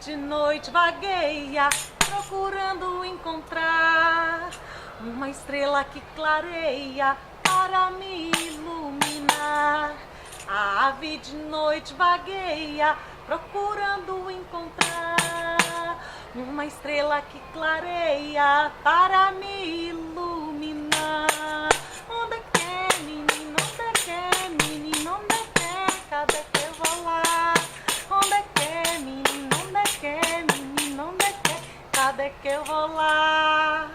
de noite vagueia, procurando encontrar uma estrela que clareia para me iluminar. A ave de noite vagueia, procurando encontrar uma estrela que clareia para me iluminar. Onde quer, menino, onde quer, menino, onde quer, cadê que eu vou lá? Onde quer, menino, onde quer, menino, onde quer, cadê que eu vou lá?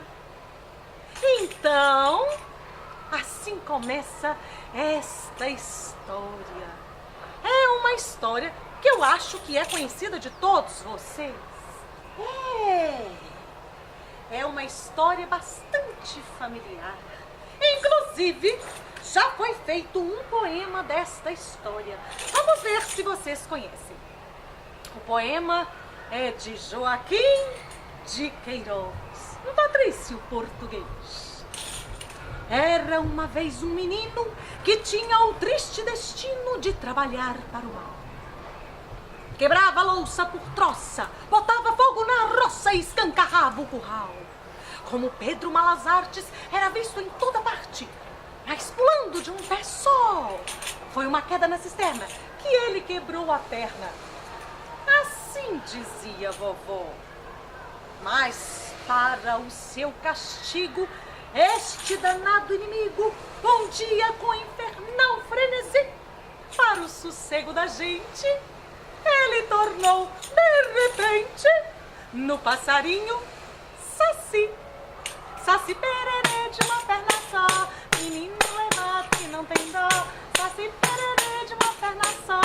Então, assim começa esta história. É uma história que eu acho que é conhecida de todos vocês. É uma história bastante familiar. Inclusive, já foi feito um poema desta história. Vamos ver se vocês conhecem. O poema é de Joaquim de Queiroz, um patrício português. Era uma vez um menino que tinha o triste destino de trabalhar para o mal. Quebrava a louça por troça, botava fogo na roça e escancarava o curral. Como Pedro Malas Artes era visto em toda parte, mas pulando de um pé só. Foi uma queda na cisterna que ele quebrou a perna. Assim dizia vovó. Mas para o seu castigo, este danado inimigo, um dia com infernal frenesi, para o sossego da gente, ele tornou, de repente, no passarinho, Saci. Saci pererê de uma perna só, menino levado que não tem dó. Saci pererê de uma perna só,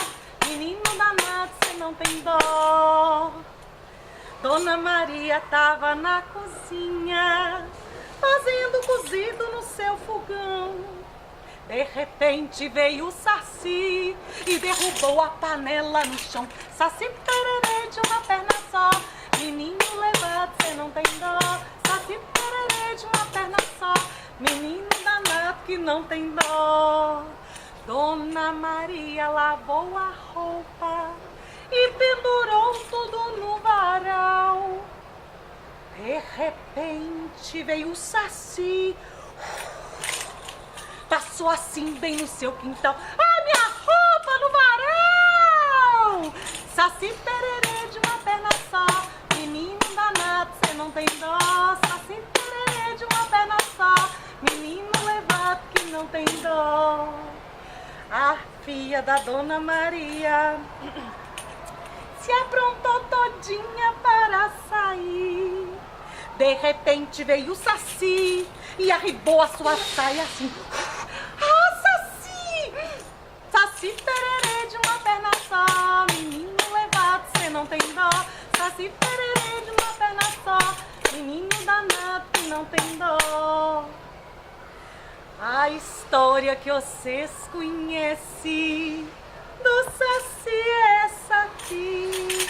menino danado se não tem dó. Dona Maria tava na cozinha, fazendo cozido no seu fogão. De repente veio o Saci e derrubou a panela no chão. Saci pererê de uma perna só, menino levado, cê não tem dó. Saci pererê de uma perna só, menino danado que não tem dó. Dona Maria lavou a roupa e pendurou tudo no varal. De repente veio o Saci, passou assim bem no seu quintal. Ah, minha roupa no varal! Saci pererê de uma perna só, menino danado, cê não tem dó. Saci pererê de uma perna só, menino levado que não tem dó. A filha da Dona Maria se aprontou todinha para sair. De repente veio o Saci e arribou a sua saia assim. Ah, Saci! Saci pererê de uma perna só, menino levado, cê não tem dó. Saci pererê de uma perna só, menino danado que não tem dó. A história que vocês conhecem do Saci é essa aqui.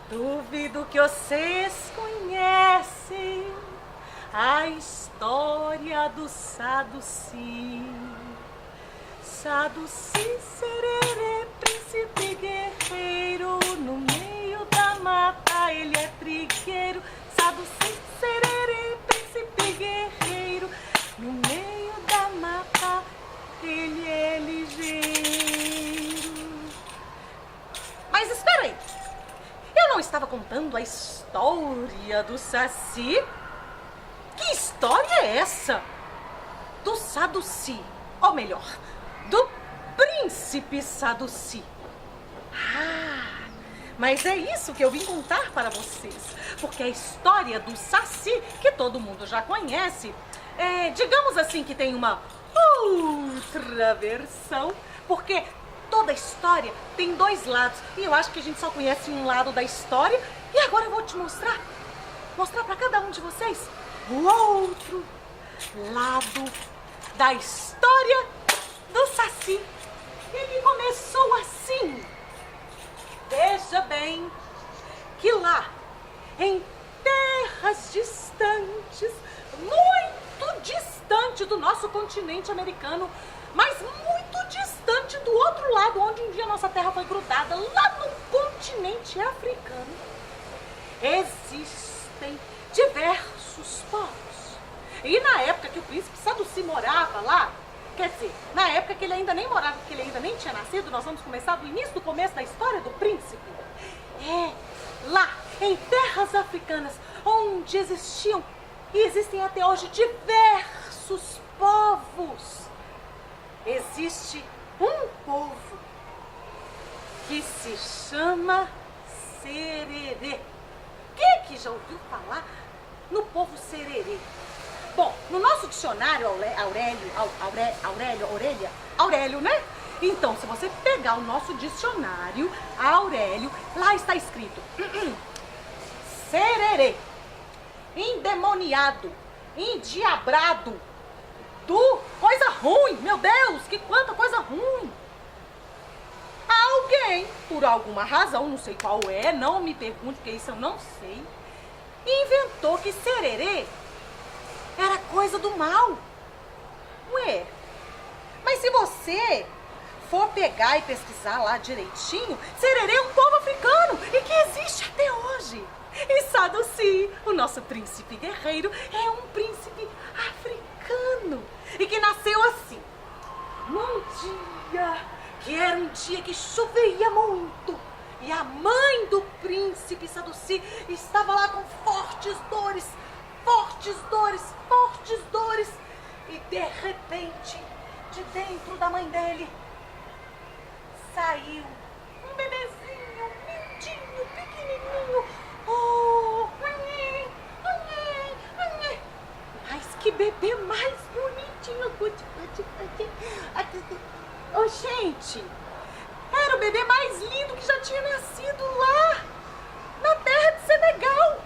Duvido que vocês conhecem a história do Saduci. Saduci, sererê, príncipe guerreiro, no meio da mata ele é trigueiro. Saduci, sererê, príncipe guerreiro, no meio da mata ele é ligeiro. Mas espera aí, eu não estava contando a história do Saci? Que história é essa? Do Saduci, ou melhor, do príncipe Saduci. Ah, mas é isso que eu vim contar para vocês, porque a história do Saci, que todo mundo já conhece, digamos assim que tem uma outra versão, porque toda história tem dois lados, e eu acho que a gente só conhece um lado da história, e agora eu vou te mostrar para cada um de vocês o outro lado da história do Saci. Ele começou assim. Veja bem que lá, em terras distantes, muito distante do nosso continente americano, mas muito distante do outro lado, onde um dia nossa terra foi grudada, lá no continente continente africano existem diversos povos. E na época que o príncipe Sadusi morava lá, quer dizer, na época que ele ainda nem morava, porque ele ainda nem tinha nascido, nós vamos começar do início do começo da história do príncipe. Lá, em terras africanas, onde existiam e existem até hoje diversos povos. Existe um povo que se chama Sererê. Quem é que já ouviu falar no povo Sererê? Bom, no nosso dicionário, Aurélio, né? Então, se você pegar o nosso dicionário, Aurélio, lá está escrito Sererê, endemoniado, endiabrado, coisa ruim, meu Deus, que quanta coisa ruim. Alguém, por alguma razão, não sei qual é, não me pergunte, porque isso eu não sei, inventou que Sererê era coisa do mal. Ué, mas se você for pegar e pesquisar lá direitinho, Sererê é um povo africano e que existe até hoje. E Sadusi, o nosso príncipe guerreiro, é um príncipe africano e que nasceu assim, num dia que era um dia que chovia muito. E a mãe do príncipe Sadusi estava lá com fortes dores. E de repente, de dentro da mãe dele, saiu um bebezinho, lindinho, pequenininho. Oh, mas que bebê mais bonitinho. Oh, gente, era o bebê mais lindo que já tinha nascido lá, na terra de Senegal.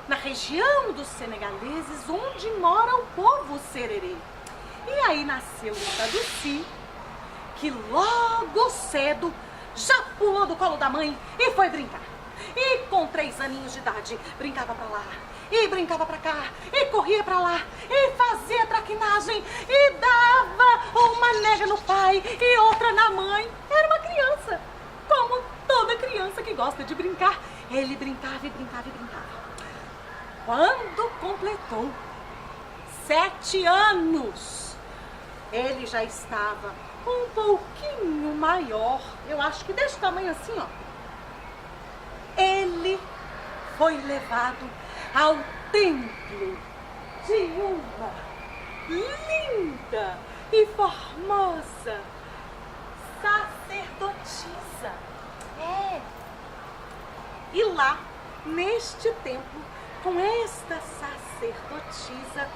Na região dos senegaleses, onde mora o povo Sererê. E aí nasceu o Sadusi, que logo cedo já pulou do colo da mãe e foi brincar. E com 3 aninhos de idade, brincava pra lá, e brincava pra cá, e corria pra lá, e fazia traquinagem, e dava uma nega no pai e outra na mãe. Era uma criança, como toda criança que gosta de brincar. Ele brincava e brincava e brincava. Quando completou 7 anos, ele já estava um pouquinho maior, eu acho que desse tamanho assim, ó. Ele foi levado ao templo de uma linda e formosa sacerdotisa. E lá, neste templo, com esta sacerdotisa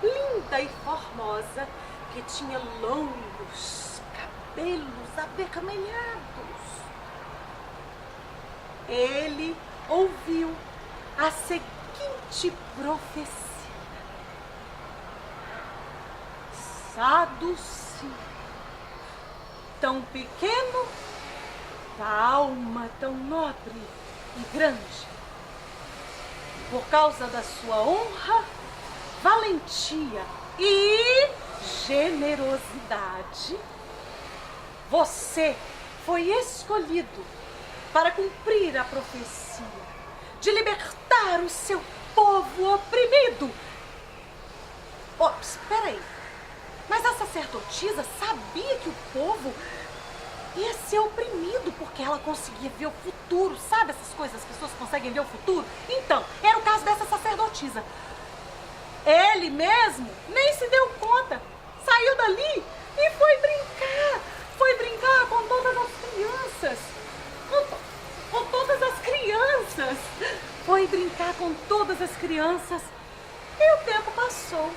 linda e formosa, que tinha longos cabelos avermelhados, ele ouviu a seguinte profecia: Sadusi, tão pequeno, da alma tão nobre e grande, por causa da sua honra, valentia e generosidade, você foi escolhido para cumprir a profecia de libertar o seu povo oprimido. Espera aí, mas a sacerdotisa sabia que o povo ia ser oprimido porque ela conseguia ver o futuro, sabe essas coisas, as pessoas conseguem ver o futuro? Então, era o caso dessa sacerdotisa. Ele mesmo nem se deu conta, saiu dali e foi brincar com todas as crianças, foi brincar com todas as crianças e o tempo passou.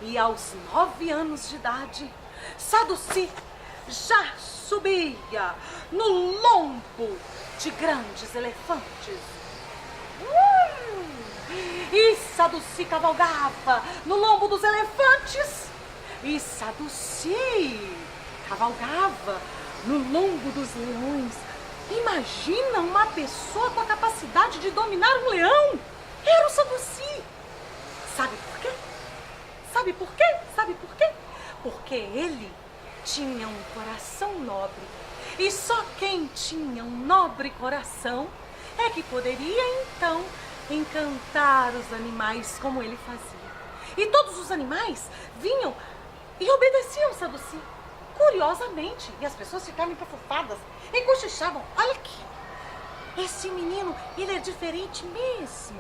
E aos 9 anos de idade, Sadusi já subia no lombo de grandes elefantes. E Sadusi cavalgava no lombo dos elefantes. E Sadusi cavalgava no lombo dos leões. Imagina uma pessoa com a capacidade de dominar um leão. Era o Sadusi. Sabe por quê? Sabe por quê? Sabe por quê? Porque ele tinha um coração nobre E só quem tinha um nobre coração é que poderia, então, encantar os animais como ele fazia. E todos os animais vinham e obedeciam Saduci, curiosamente. E as pessoas ficavam empafufadas e cochichavam. Olha aqui, esse menino, ele é diferente mesmo.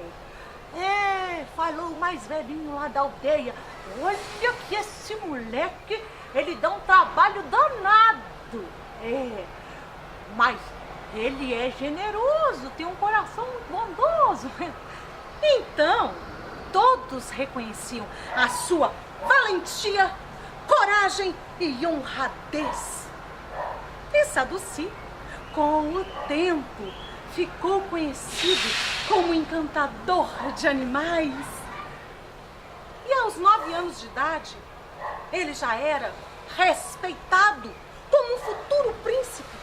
Falou o mais velhinho lá da aldeia. Olha que esse moleque, ele dá um trabalho danado. Mas ele é generoso, tem um coração bondoso. Então, todos reconheciam a sua valentia, coragem e honradez. E Saduci, com o tempo, ficou conhecido como encantador de animais. E aos 9 anos de idade, ele já era respeitado como um futuro príncipe.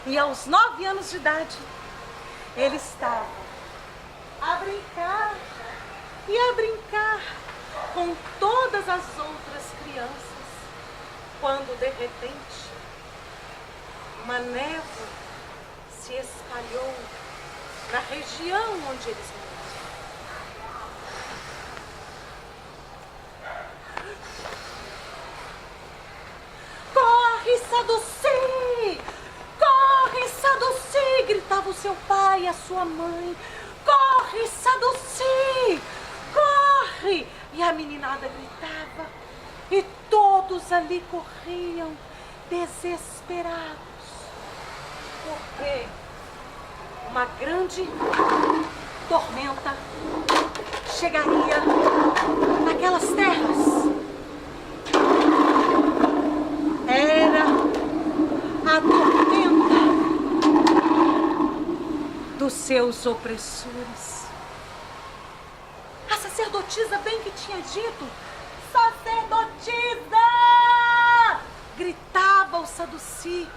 E aos 9 anos de idade, ele estava a brincar com todas as outras crianças, quando de repente uma névoa se espalhou na região onde eles moravam. Corre, Saduci! Corre, Saduci! Gritava o seu pai e a sua mãe. Corre, Saduci! Corre! E a meninada gritava. E todos ali corriam, desesperados. Porque uma grande tormenta chegaria naquelas terras. Era a tormenta dos seus opressores. A sacerdotisa bem que tinha dito: sacerdotisa! Gritava o Saduci.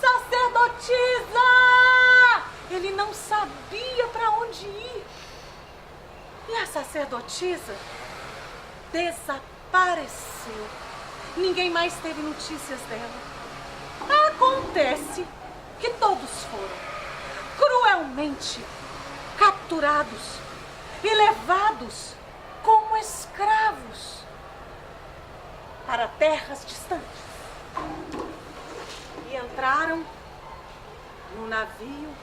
Sacerdotisa! Ele não sabia para onde ir. E a sacerdotisa desapareceu. Ninguém mais teve notícias dela. Acontece que todos foram cruelmente capturados e levados como escravos para terras distantes. E entraram no navio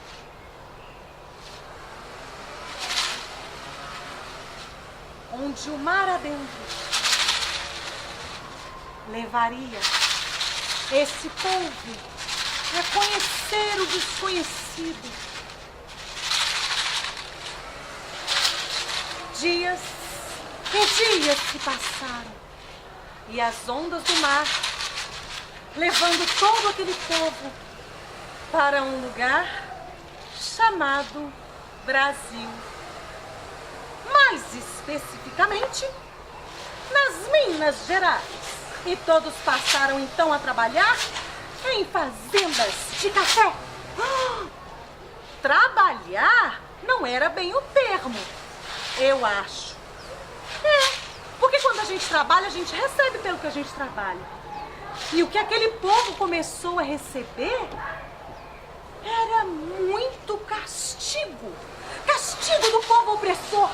onde o mar adentro levaria esse povo a conhecer o desconhecido. Dias e dias se passaram e as ondas do mar levando todo aquele povo para um lugar chamado Brasil. Mais especificamente, nas Minas Gerais. E todos passaram então a trabalhar em fazendas de café. Trabalhar não era bem o termo, eu acho. Porque quando a gente trabalha, a gente recebe pelo que a gente trabalha. E o que aquele povo começou a receber era muito castigo. Castigo do povo opressor.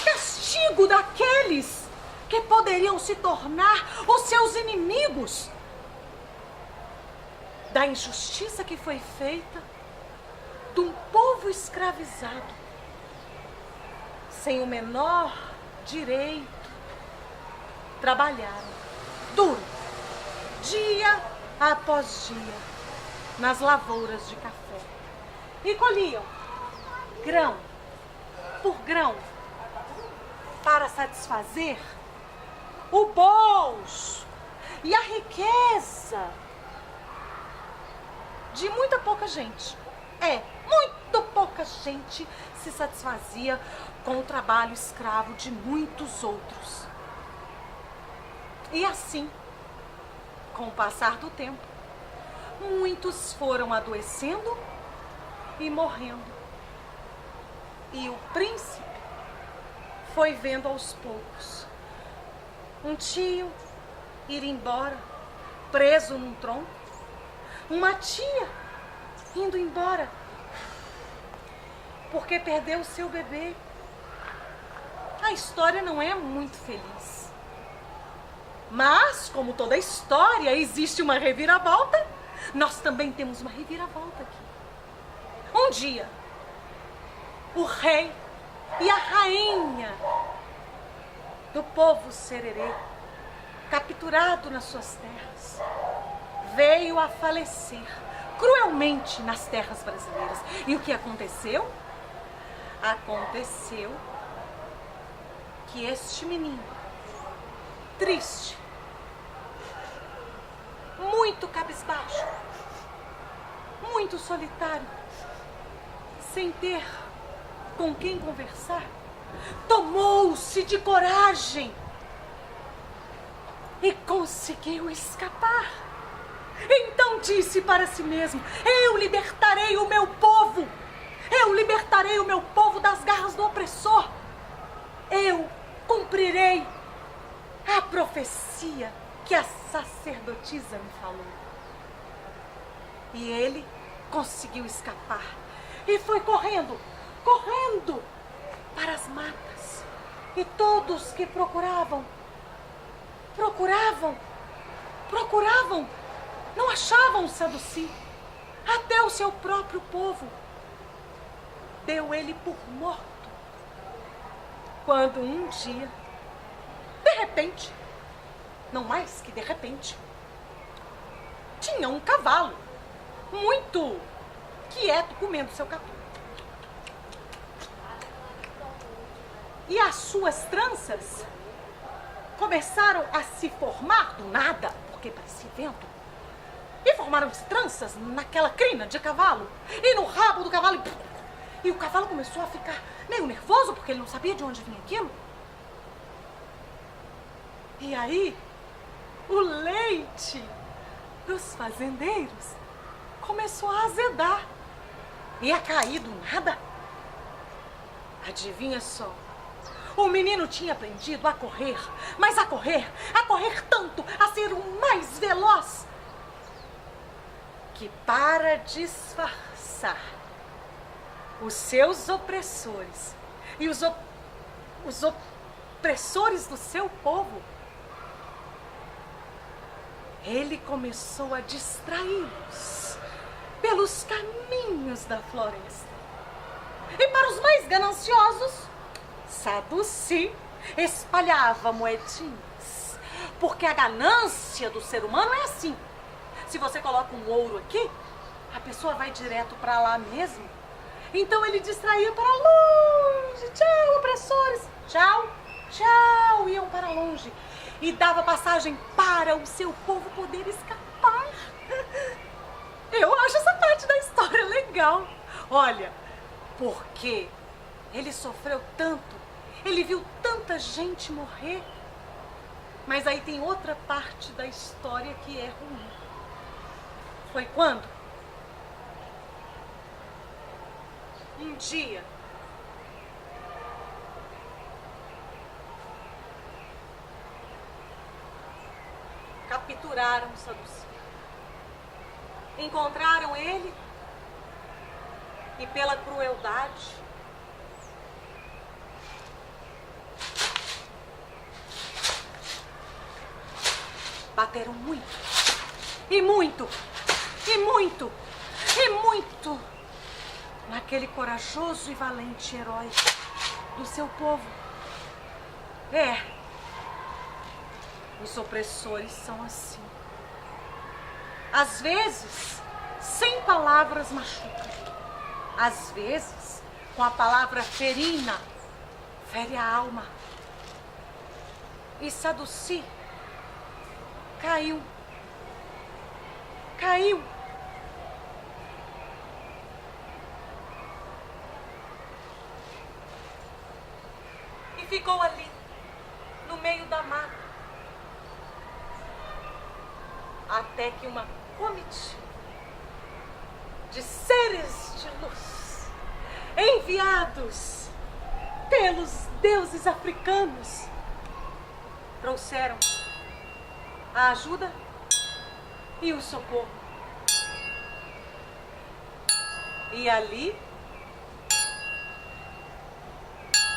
Castigo daqueles que poderiam se tornar os seus inimigos. Da injustiça que foi feita de um povo escravizado, sem o menor direito. Trabalharam duro, dia após dia, nas lavouras de café. E colhiam grão por grão para satisfazer o bolso e a riqueza de muita pouca gente. Muito pouca gente se satisfazia com o trabalho escravo de muitos outros. E assim, com o passar do tempo, muitos foram adoecendo e morrendo. E o príncipe foi vendo aos poucos um tio ir embora, preso num tronco, uma tia indo embora porque perdeu o seu bebê. A história não é muito feliz. Mas, como toda história existe uma reviravolta, nós também temos uma reviravolta aqui. Um dia, o rei e a rainha do povo Sererê, capturado nas suas terras, veio a falecer cruelmente nas terras brasileiras. E o que aconteceu? Aconteceu que este menino, triste, muito cabisbaixo, muito solitário, sem ter com quem conversar, tomou-se de coragem e conseguiu escapar. Então disse para si mesmo: eu libertarei o meu povo, eu libertarei o meu povo das garras do opressor, eu cumprirei a profecia que a sacerdotisa me falou. E ele conseguiu escapar e foi correndo para as matas. E todos que procuravam, não achavam o Saduci. Até o seu próprio povo deu ele por morto. Quando um dia, de repente, não mais que de repente, tinha um cavalo muito quieto comendo seu capim. E as suas tranças começaram a se formar do nada, porque parecia vento. E formaram-se tranças naquela crina de cavalo e no rabo do cavalo. E o cavalo começou a ficar meio nervoso, porque ele não sabia de onde vinha aquilo. E aí, o leite dos fazendeiros começou a azedar e a cair do nada. Adivinha só, o menino tinha aprendido a correr, mas a correr tanto, a ser o mais veloz, que para disfarçar os seus opressores e os opressores do seu povo, ele começou a distraí-los pelos caminhos da floresta. E para os mais gananciosos, Saduci espalhava moedinhas. Porque a ganância do ser humano é assim. Se você coloca um ouro aqui, a pessoa vai direto para lá mesmo. Então ele distraía para longe. Tchau, opressores. Tchau, tchau. Iam para longe. E dava passagem para o seu povo poder escapar. Eu acho essa parte da história legal. Olha, porque ele sofreu tanto, ele viu tanta gente morrer. Mas aí tem outra parte da história que é ruim. Foi quando, um dia, capturaram o Saduci. Encontraram ele e, pela crueldade, bateram muito, e muito, e muito, e muito naquele corajoso e valente herói do seu povo. Os opressores são assim. Às vezes, sem palavras machucam. Às vezes, com a palavra ferina, fere a alma. E Saduci caiu. E ficou ali, no meio da mata. Até que uma comitiva de seres de luz, enviados pelos deuses africanos, trouxeram a ajuda e o socorro. E ali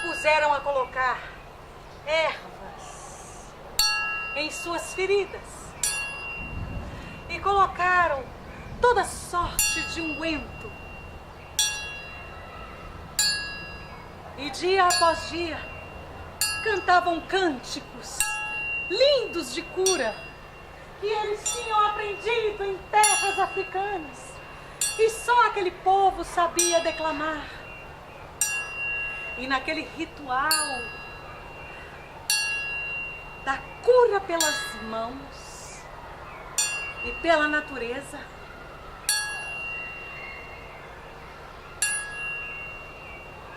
puseram a colocar ervas em suas feridas e colocaram toda sorte de unguento. E dia após dia cantavam cânticos lindos de cura que eles tinham aprendido em terras africanas e só aquele povo sabia declamar. E naquele ritual da cura pelas mãos e pela natureza,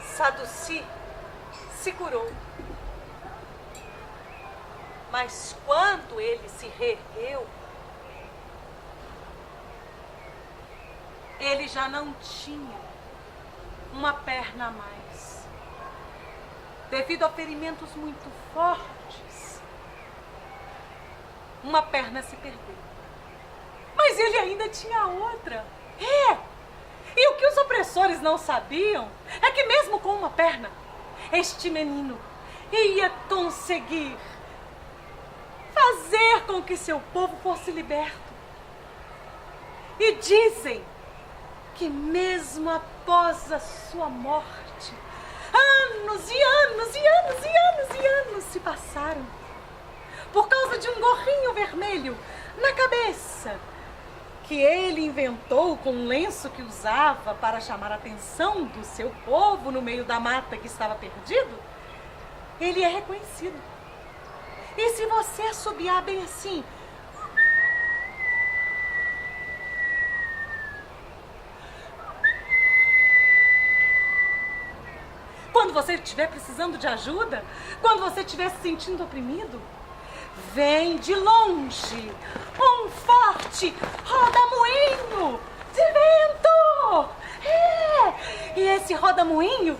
Saduci se curou. Mas quando ele se reergueu, ele já não tinha uma perna a mais. Devido a ferimentos muito fortes, uma perna se perdeu. Mas ele ainda tinha outra. E o que os opressores não sabiam é que mesmo com uma perna, este menino ia conseguir fazer com que seu povo fosse liberto. E dizem que mesmo após a sua morte, anos e anos e anos e anos e anos se passaram por causa de um gorrinho vermelho na cabeça que ele inventou com um lenço que usava para chamar a atenção do seu povo no meio da mata que estava perdido. Ele é reconhecido. E se você assobiar bem assim, quando você estiver precisando de ajuda, quando você estiver se sentindo oprimido, vem de longe um forte rodamuinho de vento. E esse rodamuinho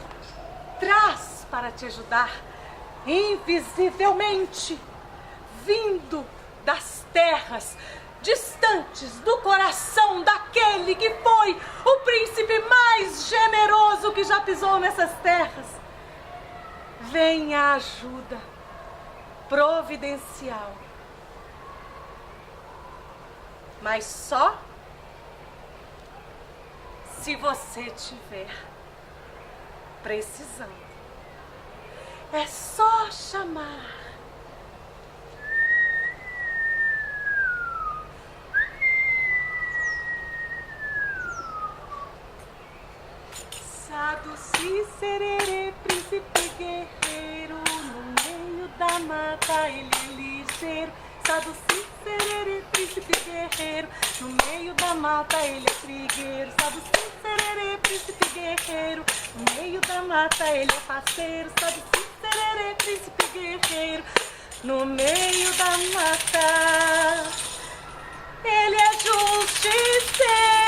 traz para te ajudar invisivelmente, vindo das terras distantes do coração daquele que foi o príncipe mais generoso que já pisou nessas terras. Vem a ajuda providencial, mas só se você tiver precisando. É só chamar. Saduci, sererê, príncipe guerreiro, no meio da mata ele é ligeiro. Saduci, sererê, príncipe guerreiro, no meio da mata ele é trigueiro. Saduci, sererê, príncipe guerreiro, no meio da mata ele é parceiro. Saduci, sererê, príncipe guerreiro, no meio da mata ele é justiceiro.